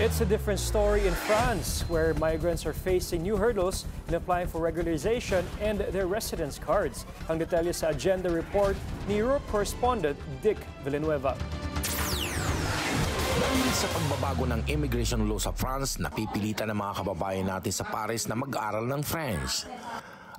It's a different story in France, where migrants are facing new hurdles in applying for regularization and their residence cards. Ang detalye sa Agenda Report ni Europe correspondent Dick Villanueva. Dahil sa pagbabago ng immigration law sa France, napipilitan ng mga kababayan natin sa Paris na mag-aral ng French.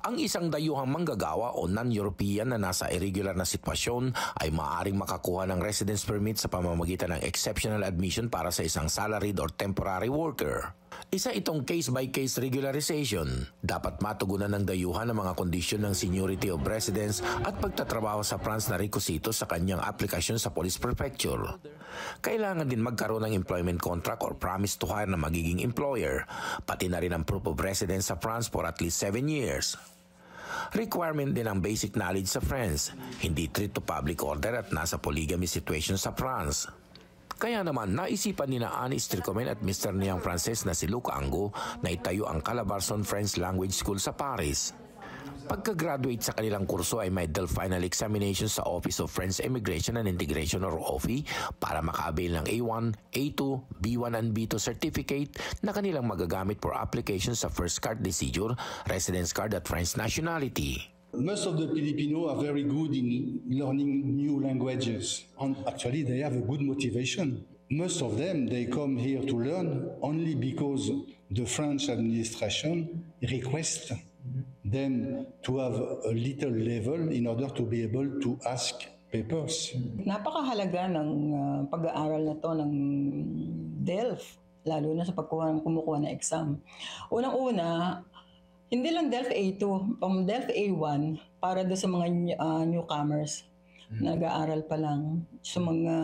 Ang isang dayuhang manggagawa o non-European na nasa irregular na sitwasyon ay maaaring makakuha ng residence permit sa pamamagitan ng exceptional admission para sa isang salaried or temporary worker. Isa itong case-by-case regularization. Dapat matugunan ng dayuhan ang mga kondisyon ng seniority of residence at pagtatrabaho sa France na requisito sa kanyang aplikasyon sa police prefecture. Kailangan din magkaroon ng employment contract or promise to hire na magiging employer, pati na rin ang proof of residence sa France for at least 7 years. Requirement din ang basic knowledge sa French, hindi treat to public order at nasa polygamy situation sa France. Kaya naman naisipan ni Anne Stricomène at Mr. Niyang Frances na si Luc Ango na itayo ang Calabarzon French Language School sa Paris. Pagka-graduate sa kanilang kurso ay may DELF final examination sa Office of French Immigration and Integration or OFI para makaavail ng A1, A2, B1 and B2 certificate na kanilang magagamit for application sa first card de séjour, residence card at French nationality. Most of the Filipino are very good in learning new languages, and actually they have a good motivation. Most of them, they come here to learn only because the French administration requests them to have a little level in order to be able to ask papers. Napakahalaga ng pag-aaral na to ng DELF, lalo na sa kumukuha ng exam. Unang-una, hindi lang DELF A2, DELF A1 para do sa mga newcomers. Nag-aaral pa lang sa mga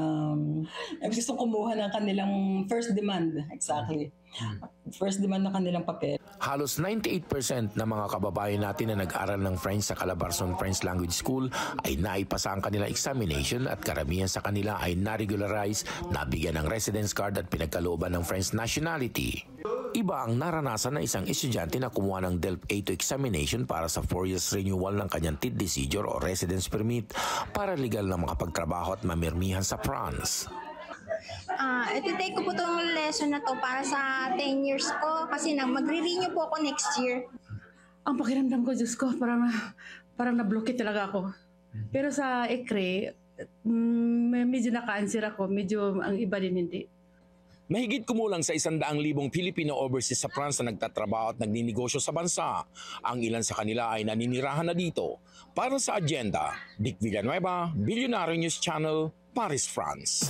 gustong kumuha ng kanilang first demand, exactly. First demand ng kanilang papel. Halos 98% ng mga kababayan natin na nag-aral ng French sa Calabarzon French Language School ay naipasa ang kanilang examination at karamihan sa kanila ay na-regularize, nabigyan ng residence card at pinagkalooban ng French nationality. Iba ang naranasan ng isang estudyante na kumuha ng DELF A2 examination para sa 4 years renewal ng kanyang TID de séjour o residence permit para legal na makapagtrabaho at mamirmihan sa France. Iti-take ko po itong lesson na to para sa 10 years ko kasi magre-renew po ako next year. Ang pakiramdam ko, Diyos ko, parang na-block talaga ako. Pero sa ECRE, medyo naka-answer ako, medyo ang iba din hindi. Mahigit kumulang sa 100,000 Filipino overseas sa France na nagtatrabaho at nagninegosyo sa bansa. Ang ilan sa kanila ay naninirahan na dito. Para sa Agenda, Dick Villanueva, Billionaire News Channel, Paris, France.